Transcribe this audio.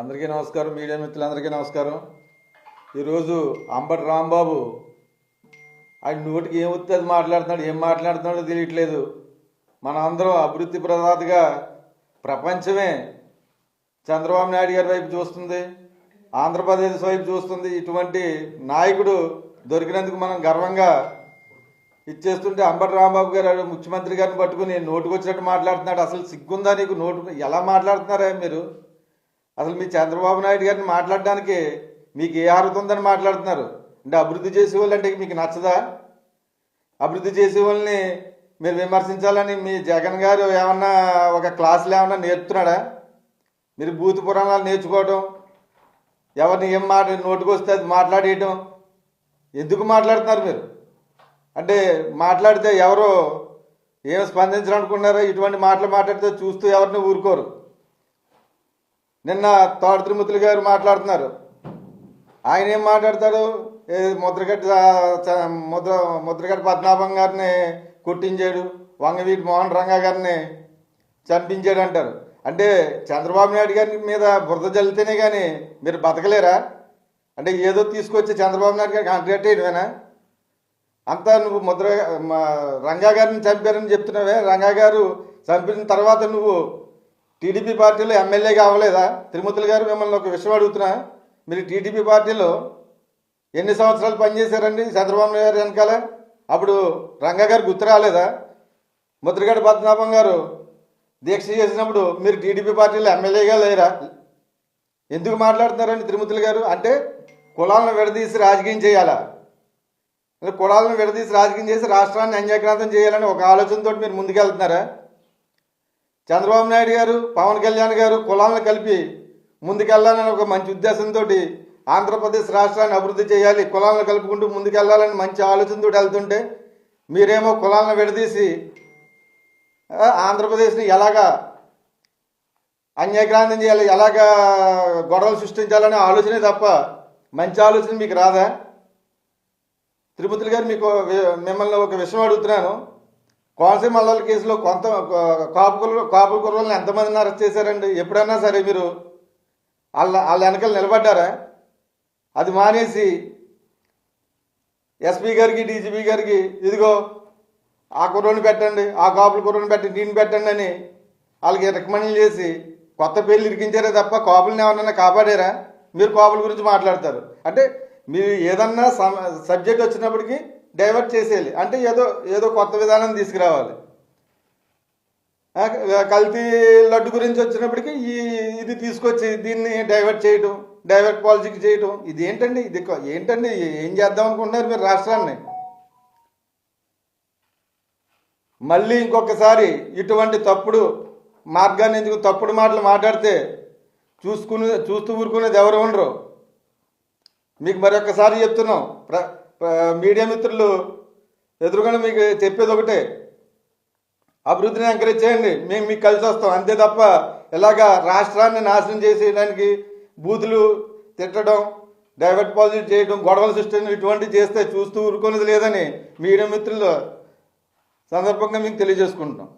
అందరికీ నమస్కారం. మీడియా మిత్రులందరికీ నమస్కారం. ఈరోజు అంబటి రాంబాబు ఆయన నోటికి ఏం వస్తే అది మాట్లాడుతున్నాడు, ఏం మాట్లాడుతున్నాడో తెలియట్లేదు. మన అందరం అభివృద్ధి ప్రదాతగా ప్రపంచమే చంద్రబాబు నాయుడు గారి వైపు చూస్తుంది, ఆంధ్రప్రదేశ్ వైపు చూస్తుంది. ఇటువంటి నాయకుడు దొరికినందుకు మనం గర్వంగా ఇచ్చేస్తుంటే అంబటి రాంబాబు గారు ముఖ్యమంత్రి గారిని పట్టుకుని నోటుకు వచ్చినట్టు మాట్లాడుతున్నాడు. అసలు సిగ్గుందా నీకు? నోటు ఎలా మాట్లాడుతున్నారా మీరు? అసలు మీ చంద్రబాబు నాయుడు గారిని మాట్లాడడానికి మీకు ఏ అర్హత ఉందని మాట్లాడుతున్నారు? అంటే అభివృద్ధి చేసేవాళ్ళు అంటే మీకు నచ్చదా? అభివృద్ధి చేసే వాళ్ళని మీరు విమర్శించాలని మీ జగన్ గారు ఏమన్నా ఒక క్లాసులు ఏమన్నా నేర్పుతున్నాడా? మీరు భూత పురాణాలు నేర్చుకోవడం, ఎవరిని ఏం నోటుకు వస్తే అది మాట్లాడేయటం, ఎందుకు మాట్లాడుతున్నారు మీరు? అంటే మాట్లాడితే ఎవరో ఏం స్పందించాలనుకున్నారో ఇటువంటి మాటలు మాట్లాడితే చూస్తూ ఎవరిని ఊరుకోరు. నిన్న తోట తిరుమతులు గారు మాట్లాడుతున్నారు. ఆయన ఏం మాట్లాడతాడు? ముద్రగడ్డ పద్మనాభం గారిని కొట్టించాడు, వంగవీటి మోహన్ రంగా గారిని చంపించాడు అంటారు. అంటే చంద్రబాబు నాయుడు గారి మీద బురద జల్లితేనే కానీ మీరు బతకలేరా? అంటే ఏదో తీసుకొచ్చి చంద్రబాబు నాయుడు గారికి అంటగట్టేయడమేనా? అంతా నువ్వు రంగా గారిని చంపారని చెప్తున్నావే. రంగా గారు చంపిన తర్వాత నువ్వు టీడీపీ పార్టీలో ఎమ్మెల్యేగా అవ్వలేదా? తిరుమతులు గారు మిమ్మల్ని ఒక విషయం అడుగుతున్నా. మీరు టీడీపీ పార్టీలో ఎన్ని సంవత్సరాలు పనిచేశారండి చంద్రబాబు నాయుడు గారు వెనకాల? అప్పుడు రంగా గారు గుర్తు రాలేదా? ముద్రగడ్డ పద్మనాభం గారు దీక్ష చేసినప్పుడు మీరు టీడీపీ పార్టీలో ఎమ్మెల్యేగా లేరా? ఎందుకు మాట్లాడుతున్నారండి తిరుమతులు గారు? అంటే కులాలను విడదీసి రాజకీయం చేయాలా? కులాలను విడదీసి రాజకీయం చేసి రాష్ట్రాన్ని అన్యాక్రాంతం చేయాలని ఒక ఆలోచనతో మీరు ముందుకెళ్తున్నారా? చంద్రబాబు నాయుడు గారు, పవన్ కళ్యాణ్ గారు కులాలను కలిపి ముందుకెళ్లాలని ఒక మంచి ఉద్దేశంతో ఆంధ్రప్రదేశ్ రాష్ట్రాన్ని అభివృద్ధి చేయాలి, కులాలను కలుపుకుంటూ ముందుకెళ్లాలని మంచి ఆలోచనతో వెళ్తుంటే మీరేమో కులాలను విడదీసి ఆంధ్రప్రదేశ్ని ఎలాగా అన్యాక్రాంతం చేయాలి, ఎలాగా గొడవలు సృష్టించాలనే ఆలోచనే తప్ప మంచి ఆలోచన మీకు రాదా? తిరుపతి గారు మిమ్మల్ని ఒక విషయం అడుగుతున్నాను. కోనసీమ మల్లల కేసులో కాపు కుర్రలను ఎంతమందిని అరెస్ట్ చేశారండి? ఎప్పుడన్నా సరే మీరు వాళ్ళ వెనకాల నిలబడ్డారా? అది మానేసి ఎస్పీ గారికి, డీజీపీ గారికి ఇదిగో ఆ కుర్రోని పెట్టండి, ఆ కాపుల కుర్రోని పెట్టండి, దీన్ని పెట్టండి అని వాళ్ళకి రికమెండ్ చేసి కొత్త పేర్లు ఇరికించారే తప్ప కాపులను ఏమన్నా కాపాడారా? మీరు కాపుల గురించి మాట్లాడతారు. అంటే మీరు ఏదన్నా సబ్జెక్ట్ వచ్చినప్పటికీ డైవర్ట్ చేసేయాలి. అంటే ఏదో కొత్త విధానం తీసుకురావాలి. కల్తీ లడ్డు గురించి వచ్చినప్పటికీ ఇది తీసుకొచ్చి దీన్ని డైవర్ట్ చేయటం, డైవర్ట్ పాలిటిక్స్ చేయటం, ఇది ఏంటండి? ఏంటండి? ఏం చేద్దాం అనుకుంటున్నారు మీరు రాష్ట్రాన్ని? మళ్ళీ ఇంకొకసారి ఇటువంటి తప్పుడు మార్గాన్ని ఎందుకు తప్పుడు మాటలు మాట్లాడితే చూస్తూ ఊరుకునేది ఎవరు ఉండరు. మీకు మరొకసారి చెప్తున్నాం, మీడియా మిత్రులు ఎదురుగా మీకు చెప్పేది ఒకటే, అభివృద్ధిని ఎంకరేజ్ చేయండి, మేము మీకు కలిసి వస్తాం. అంతే తప్ప ఇలాగా రాష్ట్రాన్ని నాశనం చేసేయడానికి బూతులు తిట్టడం, డైవర్ట్ పాలిటిక్స్ చేయడం, గొడవలు సృష్టించడం ఇటువంటివి చేస్తే చూస్తూ ఊరుకునేది లేదని మీడియా మిత్రులు సందర్భంగా మీకు తెలియజేసుకుంటున్నాం.